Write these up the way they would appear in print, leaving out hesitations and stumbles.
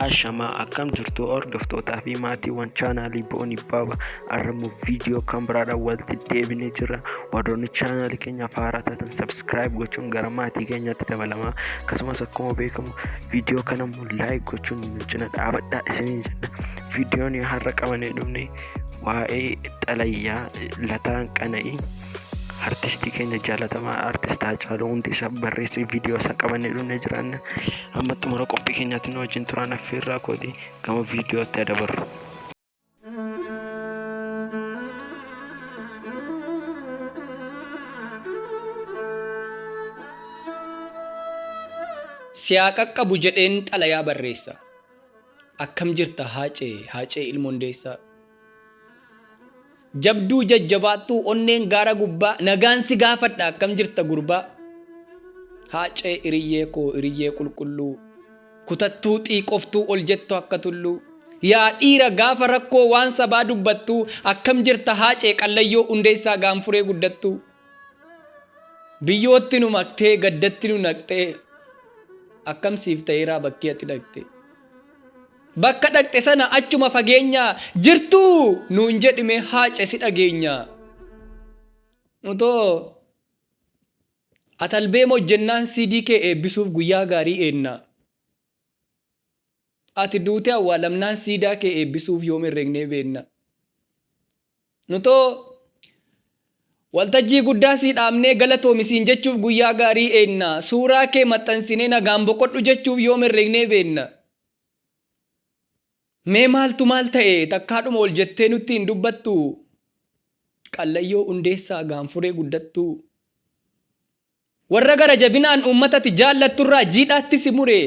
Ashamaa akkam jirtu hordoftootaa fi maatiiwwan chaanaalii Bo'oon Baaba arramu viidiyoo kan biraadhaan walitti deebinee jirra. Warroonni chaanaalii keenyaaf haaraa taatan sabskiraayib gochuun gara maatii keenyaatti dabalamaa. Akkasumas akkuma beekamu viidiyoo kanammoo laayik gochuun nu cina dhaabadhaa isinii jenna. Viidiyoon har'a qabannee dhufne waa'ee Xalayyaa Lataan Qana'ii artistii keenya jaalatamaa artistaa Haacaaluu Hundeessaa barreessee viidiyoo isaa qabannee dhufnee jiraanna. Amma xumura qophii keenyaatti nu wajjin turaan affeerraa kooti gama viidiyootti dabarru. Siyaa qaqqabu jedheen xalayaa barreessa. Akkam jirta Haacee ilma Hundeessaa. Jabduu jajjabaattuu onneen gaara gubbaa nagaan si gaafadha akkam jirta gurbaa. Haacee iriyyee qulqulluu kutattuu xiiqoftuu ol jettu akka tulluu. Yaa dhiira gaafa rakkoo waan sabaa dubbattuu akkam jirta Haacee Qallayyoo Hundeessaa gaanfuree guddattuu. Biyyootti nu maktee gaddatti nu naqxee akkam siif ta'eeraa bakkee ati dhaqxe. Bakka dhaqxe sana achuma fageenyaa jirtuu nuun jedhime Haacee si dhageenya. Utoo atalbee hojjennaan CD kee eebbisuuf guyyaa gaarii eenna. Ati duute awwaalamnaan siidaa kee eebbisuuf yoom herregnee beenna. Utoo waltajjii guddaa sii dhaabnee galatoomisiin jechuuf guyyaa gaarii eenna. Suuraa kee maxxansinee nagaan boqodhu jechuuf yoom herregnee beenna. Mee maaltu maal ta'e takkaadhuma ol jettee nutti hin dubbattu. Qallayyoo Hundeessaa gaanfuree guddattu. Warra gara jabinaan uummatatti jaallatturraa jiidhaatti si mure.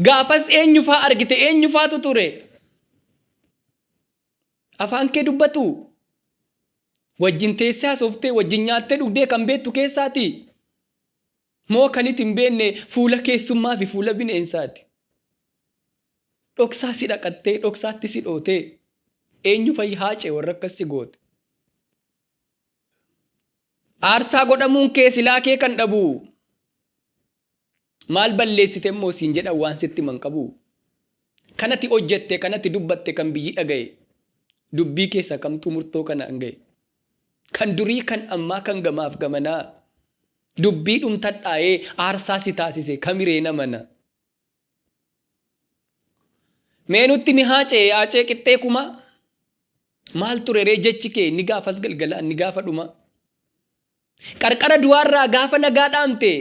Gaafas eenyufaa argite eenyufaatu ture. Afaan kee dubbatu. Wajjin teessee haasoftee wajjin nyaattee dhugdee kan beektu keessaati. Moo kan itti hin beekne fuula keessummaa fi fuula bineensaati. Dhoksaa si dhaqattee dhoksaatti si dhootee eenyu fayyi Haacee warra akkas si goote. Aarsaa godhamuun kee silaa kee kan dhabu. Maal balleessite immoo siin jedhan waan sitti man qabu. Kanatti hojjette kanatti dubbatte kan biyyi dhagaye. Dubbii keessa kamtu murtoo kana hangaye. Kan durii kan ammaa kan gamaaf gamanaa. Dubbii dhumtadhaa'ee aarsaa si taasise kamiree namana. Mee nutti mi Haacee qixxee kuma. Maal ture ree jechi kee ni gaafas galgalaan ni gaafa dhuma. Qarqara du'aarraa gaafa nagaa dhaamte.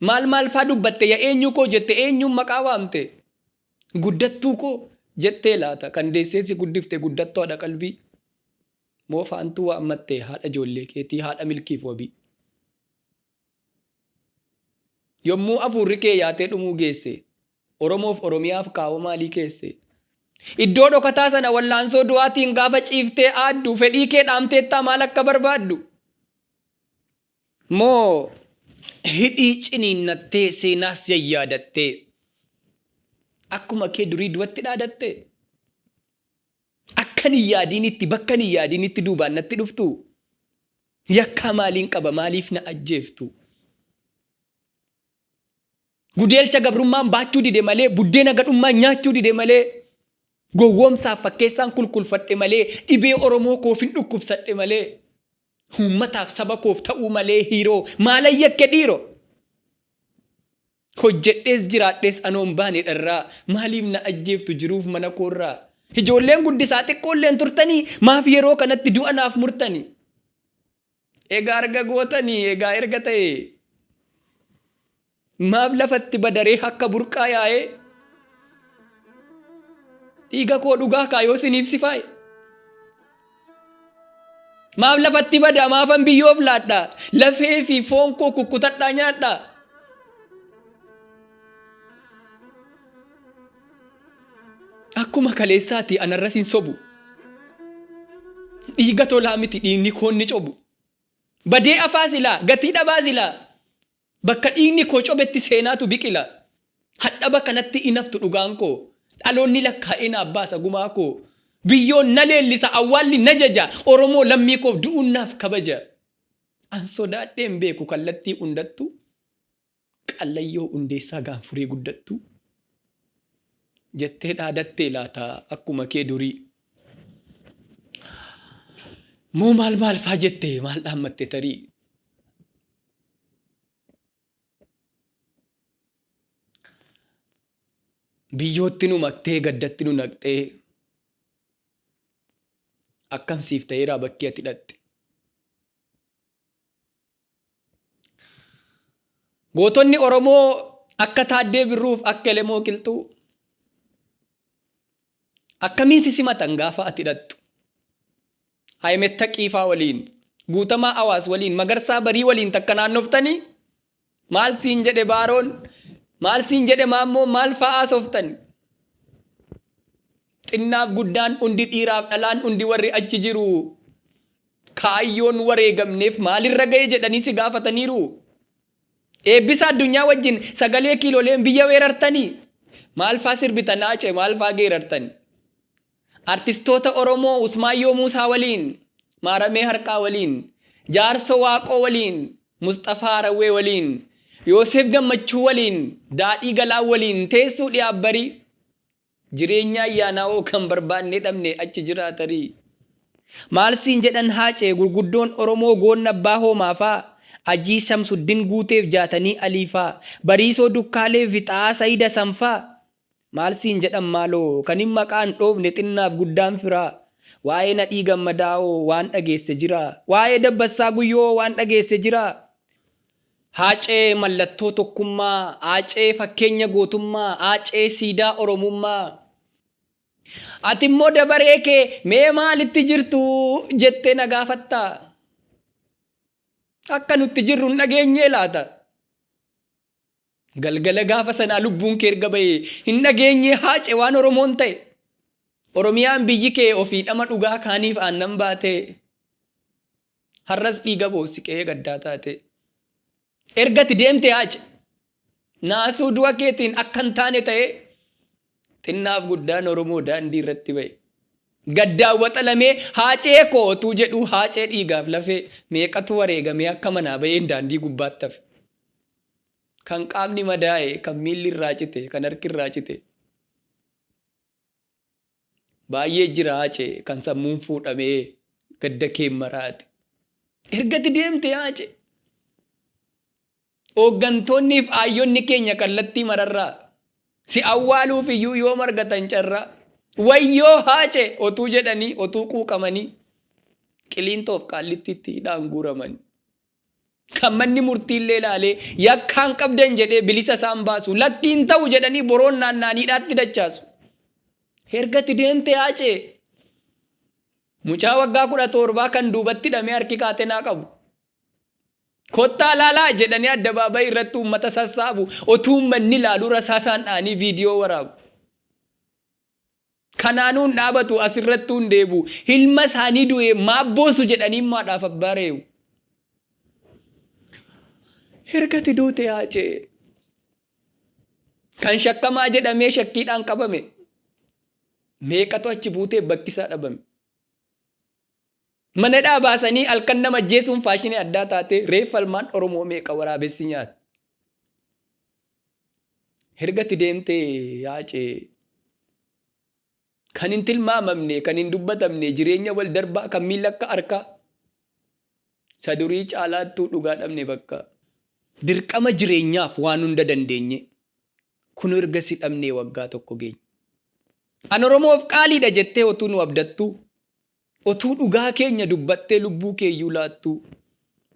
Maal faa dubbatte yaa eenyu koo jette eenyuun maqaa waamte. Guddattuu koo jettee laata kan deessee si guddifte guddattoo haadha qalbii. Moo faantuu waammatte haadha ijoollee keetii haadha milkiif wabii. Yommuu afuurri kee yaatee dhumuu geesse. Oromoof Oromiyaaf kaawwa maalii keesse. Iddoo dhokataa sana wallaansoo du'aatiin gaafa ciiftee aaddu fedhii kee dhaamteettaa maal akka barbaaddu. Moo hidhii ciniinnattee seenaas yayyaadattee akkuma kee durii duwatti dhaadatte. Akkan hin yaadinitti bakka hin yaadinitti duubaan natti dhuftu. Yakkaa maaliin qaba maaliif na ajjeeftu. Gudeelcha gabrummaan baachuu dide malee buddeena gadhummaan nyaachuu dide malee gowwoomsaaf fakkeessaan kulkulfadhe malee dhibee Oromoo koof hin dhukkubsadhe malee uummataaf saba koof ta'uu malee hiiroo maalan yakke dhiiroo. Hojjedhees jiraadhees anoon baane dharraa maaliif na ajjeeftu jiruuf mana koorraa. Ijoolleen guddisaa xiqqoolleen turtanii maaf yeroo kanatti du'a naaf murtanii. Egaa arga gootanii egaa erga ta'e. Maaf lafatti badaree akka burqaa yaa'ee dhiiga koo dhugaa kaayoo siniif si faaye. Maaf lafatti bada maafan biyyoof laadha lafee fi foon koo kukkutadhaa nyaadha. Akkuma kaleessaati anarras hin sobu. Dhiiga tolaa miti dhiigni koo ni cobu. Badee afaa silaa gatii dhabaa silaa. Bakka dhiigni koo cobetti seenaatu biqila. Hadhaba kanatti inaftu dhugaan koo. Dhaloonni lakkaa'ina abbaasa gumaa koo. Biyyoon na leellisa awwaalli na jaja. Oromoo lammii koof du'uun naaf kabaja. An sodaadheen beeku kallattii hundattu. Qallayyoo Hundeessaa gaanfuree guddattu. jettee dhaadattee laata akkuma kee durii. Moo maal faa jettee maal dhaammatte tarii. Biyyootti nu maqtee gaddatti nu naqxee akkamsiif ta'eeraa bakkee ati hidhatte. Gootonni Oromoo akka Taaddee Birruuf akka Elemoo Qilxuu akkamiin si simatan gaafa ati hidhattu. Hayimet Taqiifaa waliin, Guutamaa Awaas waliin, Magarsaa Barii waliin takka naannoftanii maal siin jedhe Baaroon, maal siin jedhe Maammoo, maal fa'aa softani. Xinnaaf guddaan hundi dhiiraaf dhalaan hundi warri achi jiru kaayyoon wareegamneef maalirra ga'e jedhanii si gaafataniiru. Eebbisa addunyaa wajjin sagalee kiilooleen biyya weerartanii maal faa sirbitan Aacee, maal faa geerartanii. Artistoota Oromoo Usmaayyoo Muusaa waliin, Maaramee Harqaa waliin, Jaarso Waaqoo waliin, Mustafaa Harawwee waliin, Yoosef Gammachuu waliin, Daadhii Galaa waliin teessuu dhiyaabbarii jireenya ayyaanaawoo kan barbaanne dhabne achi jiraatarii. Maal siin jedhan Haacee gurguddoon Oromoo goonna abbaa hoomaafaa, Ajii Shamsuddin Guuteef Jaatanii Aliifaa, Bariisoo Dukkaaleef Fixaa Sayida Sanfaa. Maal siin jedhan maaloo kan hin maqaan dhoofne xinnaaf guddaan firaa. Waa'ee Nadhii Gammadaa'oo waan dhageesse jira. Waa'ee Dabbasaa Guyyoo waan dhageesse jira. Haacee mallattoo tokkummaa, Haacee fakkeenya gootummaa, Haacee siidaa Oromummaa. Ati immoo dabaree kee mee maalitti jirtu jettee na gaafatta. Akka nutti jirru hin dhageenyee laata. Galgala gaafa sanaa lubbuun kee erga bahee hin dhageenye Haacee waan Oromoon ta'e. Oromiyaan biyyi kee ofiidhama dhugaa kaaniif aannan baate. Har'as dhiiga boossi qe'ee gaddaa taate. Ergati deemte Haacee naasuu du'a keetiin akka hin taane ta'e xinnaaf guddaan Oromoo daandii irratti ba'e. Gaddaawwaxa lamee Haacee kootuu jedhu Haacee dhiigaaf lafee meeqatu wareegamee akka manaa ba'een daandii gubbaatti hafe. Kan qaamni madaa'e, kan miilli irraa cite, kan harki irraa cite. Baay'ee jira Haacee kan sammuun fuudhamee gadda keen maraate. Ergati deemte Haacee. Hooggantoonniif aayyonni keenya kallattii mararraa si awwaaluuf iyyuu yoo margatan carraa. Wayyoo Haacee otuu jedhanii, otuu quuqamanii Qiliintoof Qaallittiitti hidhaan guuramanii. Kan manni murtiillee ilaalee yakkaan qabdan jedhee bilisa isaan baasu lakkiin ta'u jedhanii boroon naannaaniidhaatti dachaasu. Ergati deemte Haacee. Mucaa waggaa 17 kan duubatti hidhamee harki kaatenaa qabu. Kottaa laalaa jedhanii addabaabayii irratti uummata sassaabu otuu uummanni ilaaluu rasaasaan dhaanii viidiyoo waraabu. Kanaanuun dhaabatu asirrattuu hin deebu. Ilma isaanii du'ee maabboosu jedhanii maadhaaf abbaa reewu. Ergati duute Haacee. Kan shakkamaa jedhamee shakkiidhaan qabame. Meeqatu achi buutee bakkisaa dhabame. Mana dhaabaasanii halkan nama ajjeesuun faashinii addaa taate reeffa ilmaan Oromoo meeqa waraabessi nyaata. Ergati deemte Haacee. Kan hin tilmaamamne, kan hin dubbatamne, jireenya wal darbaa kan miila akka harkaa. Sadurii caalaattuu dhugaa dhabne bakka. Dirqama jireenyaaf waan hunda dandeenye. Kun erga si dhabnee waggaa tokko geenye. An Oromoof qaaliidha jettee otuu nu abdattu. Otuu dhugaa keenya dubbattee lubbuu keeyyuu laattu.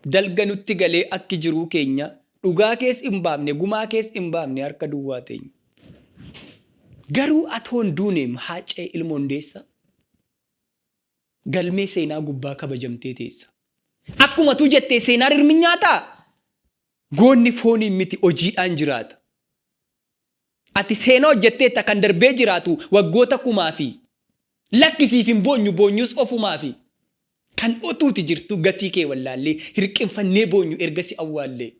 Dalga nutti galee akki jiruu keenya. Dhugaa kees hin baafne, gumaa kees hin baafne harka duwwaa teenya. Garuu atoon duuneem Haacee ilma Hundeessaa. Galmee seenaa gubbaa kabajamtee teessa. Akkuma tu jettee seenaa hirmi nyaataa. Goonni fooniin miti hojiidhaan jiraata. Ati seenaa hojjetteetta kan darbee jiraatu waggoota 1000. Lakkisiif hin boonyu boonyus ofumaafi. Kan otuuti jirtu gatii kee wallaallee hirqinfannee boonyu erga si awwaallee.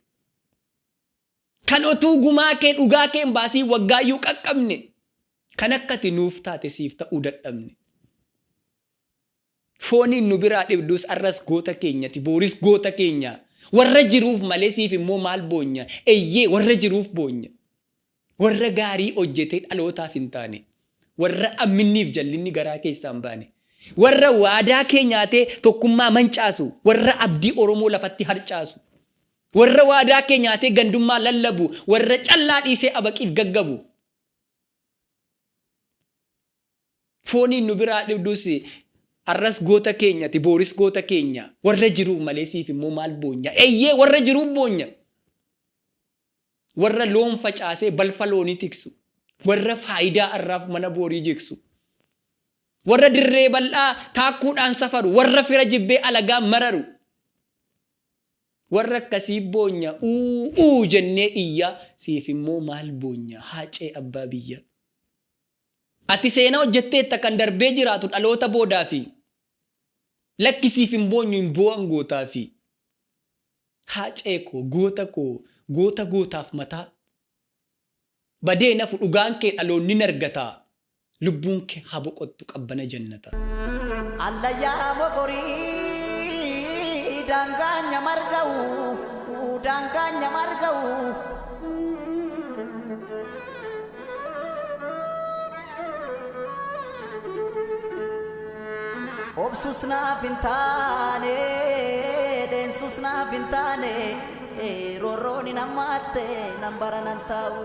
Kan otuu gumaa kee dhugaa kee baasii waggaayyuu qaqqabne. Kan akkati nuuf taate siif ta'uu dadhabne. Fooniin nu biraa dhibdus arras goota keenyati, booris goota keenya. Warra jiruuf malee siif immoo maal boonya? Eeyyee warra jiruuf boonya. warra gaarii hojjetee dhalootaaf hin taane, warra amminniif jallinni garaa keessaa hin baane, warra waadaa kee nyaatee tokkummaa mancaasu, warra abdii Oromoo lafatti harcaasu, warra waadaa kee nyaatee gandummaa lallabu, warra callaa dhiisee abaqiif gaggabu. Fooniin nu biraa dhibdus arras goota keenyati, booris goota keenya. Warra jiruuf malee siif immoo maal boonya? Eeyyee warra jiruuf boonya. Warra loon facaasee balfa loonii tiksu, warra faayidaa arraaf mana boorii jigsu, warra dirree bal'aa taakkuudhaan safaru, warra fira jibbee alagaa mararu, warra akkasii boonya uu jennee iyyaa, siif immoo maal boonya? Haacee abbaa biyya. Ati seenaa hojjetteetta kan darbee jiraatu dhaloota boodaa fi lakkisiif hin boonyu hin boo'an gootaa fi haacee koo goota gootaaf mataa badee nafu dhugaan kee dhaloonni nargataa lubbuun kee haa boqottu qabbana jannata. Allayyaa mokorii daangaanya marga'u obsus naaf hin taane deensus naaf hin taane roorroon hin hammaate nan bara nan taa'u.